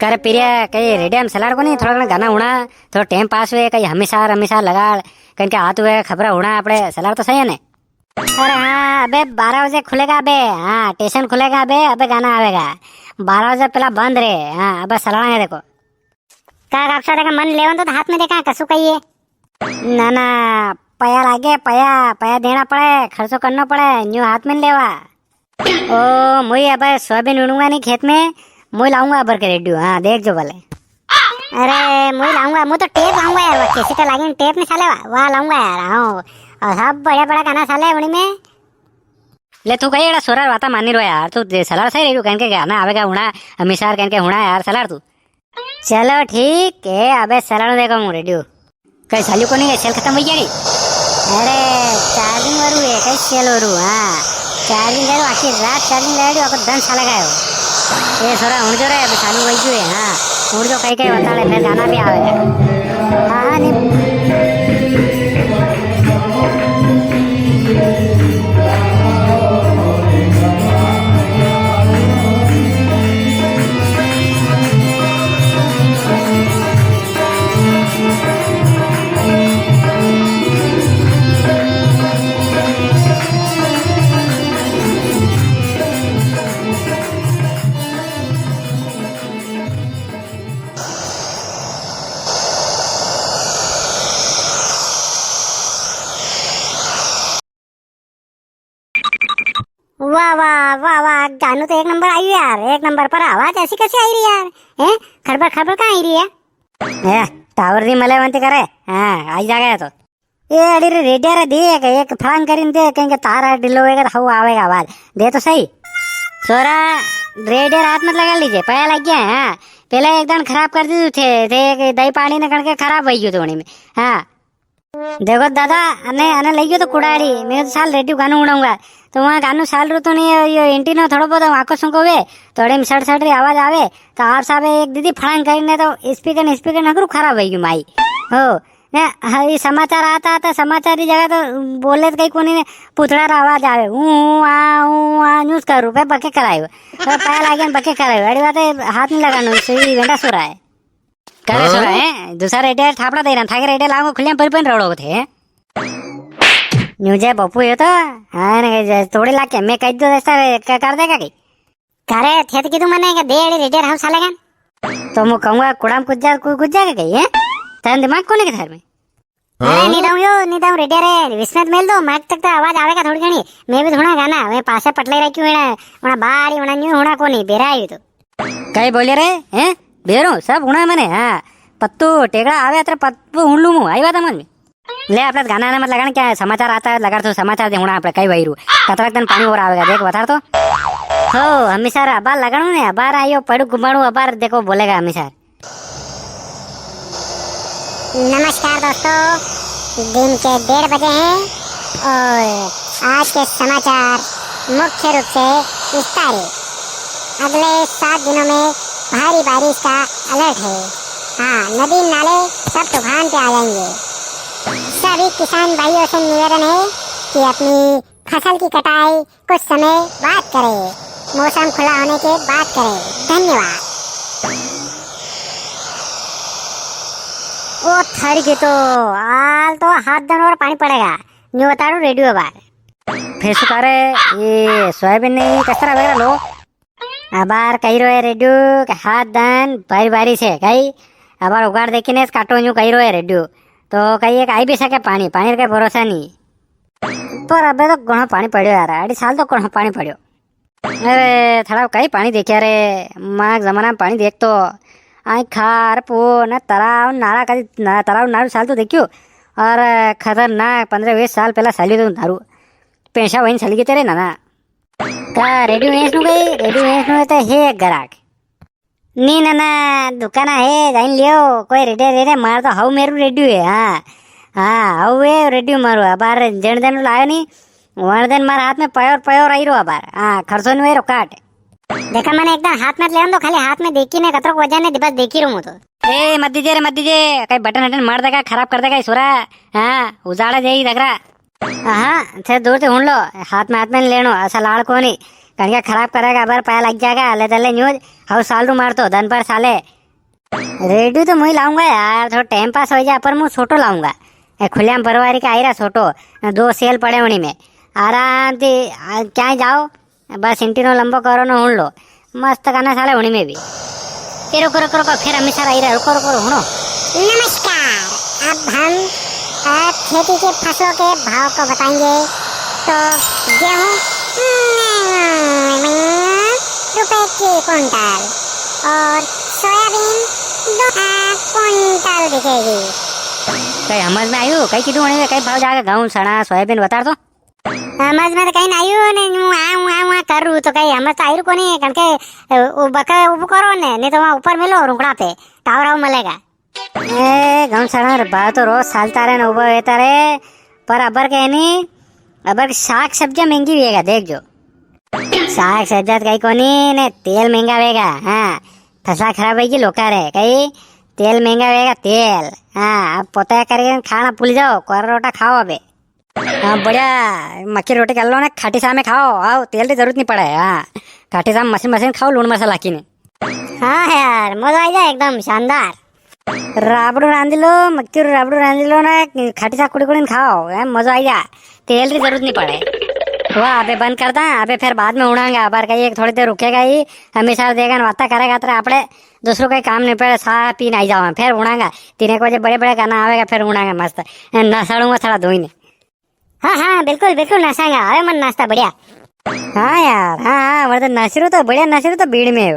करे पिरिया कहीं radium salad को नहीं थोड़ा घना गाना होना थोड़ा टाइम पास हुए कहीं हमेशा लगाड़ कहीं के हाथ हुए खबर होना अपने सलाड तो सही है ना। अरे हाँ अबे 12 बजे खुलेगा अबे। हाँ स्टेशन खुलेगा अबे अबे गाना आवेगा 12 बजे पहला बंद रे। हाँ अबे सलाड है देखो का अक्षर देखा मन लेवन तो हाथ में देखा कसू कहिए ना ना पया लागे पया पया देना पड़े खर्चो करना पड़े न्यू हाथ में लेवा। ओ मुई अब सोयाबीन उड़ूंगा नहीं खेत में मुई लाऊंगा अबर के रेडियो। हाँ देख जो भले। अरे मुई लाऊंगा मुझे तो टेप लाऊंगा यार वो कैसे लागे टेप नहीं साले वहाँ लाऊंगा यार। हाँ और सब बड़ा बड़ा गाना साले वही में ले तू कही एड़ा सोरा वाता मानी रो यार तू सलार सही रेडियो कहन के गाना आवेगा हुणा हमेशा कहन के हुणा यार सलार तू। चलो ठीक है अबे सलार देखो हूँ रेडियो कहीं सालियों को नहीं सेल खत्म हो जाएगी। अरे चार्जिंग वालू है कहीं सेल वालू। हाँ चार्जिंग करो आखिर रात चार्जिंग लगाड़ी आपको 10 साल का है ये सोरा उड़ जो रहे अभी चालू वही जो है। हाँ उड़ जो कहीं कहीं बता रहे फिर गाना भी आवेगा। हाँ नहीं वाह वाह वाह वाह गानू तो एक नंबर आई यार एक नंबर पर आवाज ऐसी कैसी आई रही यार हैं खड़बड़ खड़बड़ कहाँ आई रही है टावर दी मले वंती करे। हाँ आई जा गया तो ये अड़ी रे रेडिया रे देख एक फलांग करीन दे कहीं तार ढिलो होएगा तो हवा आवेगा आवाज दे तो सही। सोरा रेडियर हाथ में लगा लीजिए पया लग गया है। हाँ पहले एकदम खराब कर दी थे दही पानी ने करके खराब हो गई थोड़ी में। हाँ देखो दादा अने अने लई गयो तो कुड़ाड़ी मैं तो साल रेडियो गानू उड़ाऊंगा तो वहाँ गानू साल रू तो नहीं ये एंटीनो थोड़ा बहुत आंखों सुंको वे थोड़े में सड़ सड़ आवाज आवे तो आप साहब एक दीदी फड़ांग करने तो स्पीकर नगरू खराब हो गई माई हो ना। ये समाचार आता आता समाचार की जगह तो बोले तो कहीं कोनी ने पुतड़ा आवाज आवे आ न्यूज करू पे बके करायो तो पाया लागे बके करायो अड़ी बात है हाथ में लगानो सही वेंडा सो रहा है करे सो रहा है दूसरा रेडियर थापड़ा दे रहा था रेडियर लाऊंगा खुले पर रोड़ो थे न्यूजे बप्पू ये तो हाँ थोड़ी लाके मैं कह दो ऐसा कर देगा कहीं करे थे तो कितु मने दे रेडियर हाउस आलेगा तो मैं कहूँगा कुड़ाम कुछ जाएगा कहीं है तेरा दिमाग कोने के घर में। अरे नहीं दाऊं रेडियर है विस्मत मेल दो माइक तक तो आवाज आवेगा थोड़ी घनी मैं भी थोड़ा गाना मैं पासे पटले रही क्यों है बारी होना न्यू होना कोनी बेरा आई तो कहीं बोले रे हैं बेरो सब होना मैंने। हाँ पत्तू टेकड़ा आवे तेरा पत्तू हुन लू आई बात मन में ले अपना गाना मत लगाना क्या समाचार आता है लगा तो समाचार दे होना अपने कई वही रू कतरक दिन पानी और आवेगा देख बता तो हो हमेशा अबार लगाणु ने अबार आयो पड़ू घुमाणु अबार देखो बोलेगा हमेशा। नमस्कार दोस्तों दिन के 1:30 बजे हैं और आज के समाचार मुख्य रूप से विस्तारित। अगले 7 दिनों में भारी बारिश का अलर्ट है। हाँ नदी नाले सब तूफान पे आ जाएंगे। सभी किसान भाइयों से निवेदन है कि अपनी फसल की कटाई कुछ समय बाद करें मौसम खुला होने के बाद करें। धन्यवाद। ओ थरी के तो आल तो हाथ धन और पानी पड़ेगा न्यू बता रेडियो बार फिर सुकारे ये सोयाबीन नहीं कचरा वगैरह लो अबार कही रोए रेडियो हाथ धन बारी बारी से कही अबार उगाड़ देखी ने काटो न्यू कही रोए रेडियो तो कही एक आई भी सके पानी पानी का भरोसा नहीं पर अबे तो घणो पानी पड़ो यार 2.5 साल तो घणो पानी पड़ो। अरे थोड़ा कहीं पानी देखिया रे माँ जमाना में पानी देख तो आई खार पो न तराव नारा कभी तराव नारू साल तो देखियो और खतरनाक 15-20 साल पहला साली तो नारू पैसा वही साली के तेरे ना का रेडियो वेस नु गई रेडियो वेस नु तो हे ग्राहक नी ना दुकान है जाइन लियो कोई रेडियो मार तो हाउ मेरू रेडियो है। हाँ हाँ हाउ है रेडियो मारो अबार जन जन लायो नहीं वन दिन मार हाथ में पयोर आई रो अबार। हाँ खर्चो नहीं रो काट देखा मैंने एकदम हाथ में ले तो खाली हाथ में देखी ने कतरो वजह ने बस देखी रहूं तो ए मत दीजिए कहीं बटन हटन मार देगा खराब कर देगा सोरा। हाँ उजाड़ा जाएगी दगरा हाँ थे दूर से हुन लो हाथ में लेनो ऐसा लाड़ को नहीं कणके खराब करेगा अबर पाया लग जाएगा ले तले न्यूज हाउ साल रू मार तो धन पर साले रेडियो तो मुझे लाऊंगा यार थोड़ा टाइम पास हो जाए पर मुझे छोटो लाऊंगा खुलेआम परवारी का आई रहा छोटो 2 सेल पड़े उन्हीं में आराम से क्या जाओ बस इंटीनो लंबो करो न हुन लो मस्त गाना साले उन्हीं में भी फिर रुको फिर हमेशा आई रहा रुको हुनो। नमस्कार, अब हम खेती के फसलों के भाव को बताएंगे। तो गेहूँ रुपए की कुंटल और सोयाबीन 2 कुंटल बिकेगी। कहीं समझ में आयु कहीं कितु उन्हीं में कहीं भाव जाएगा गेहूँ सड़ा सोयाबीन बता दो समझ में तो कहीं नहीं आयु ने कर रू तो कहीं समझ तो आयु को नहीं कारण के बका ऊपर करो ने नहीं तो वहाँ ऊपर मिलो रुकड़ा पे टावर मिलेगा। ए गेहूँ सड़ा बात तो रोज सालता रहे न उबा रहता रहे पर अबर के नहीं अबर साग सब्जियां महंगी होएगा देख जो साग सब्जियां कहीं कोनी ने तेल महंगा होएगा। हाँ फसला खराब होगी लोका रहे कहीं तेल महंगा होएगा तेल। हाँ अब पोता करके खाना भूल जाओ कोरा रोटा खाओ अबे। हाँ बढ़िया मक्की रोटी कर लो ना खाटी सा में खाओ आओ तेल की जरूरत नहीं पड़े। हाँ खाटी सा मशीन खाओ लूण मसाला की ने। हाँ यार मजा आ जाए एकदम शानदार। राबड़ू रांध लो मक्की राबड़ू रांध लो ना खाटी सा कुड़ी खाओ मजा आ जा तेल की जरूरत नहीं पड़े। वाह अबे बंद कर दा अबे फिर बाद में उड़ांगा बार कहीं एक थोड़ी देर रुकेगा ही हमेशा देगा वाता करेगा तो आपड़े दूसरों का काम नहीं पड़े सा पी नहीं जाओ फिर उड़ांगा 3 एक बजे बड़े गाना आवेगा फिर उड़ांगा मस्त नसाड़ूंगा थोड़ा धोई हाँ बिल्कुल नसाएंगा अरे मन नाश्ता बढ़िया। हाँ यार हाँ मतलब नशरू तो बढ़िया नशरू तो भीड़ में है।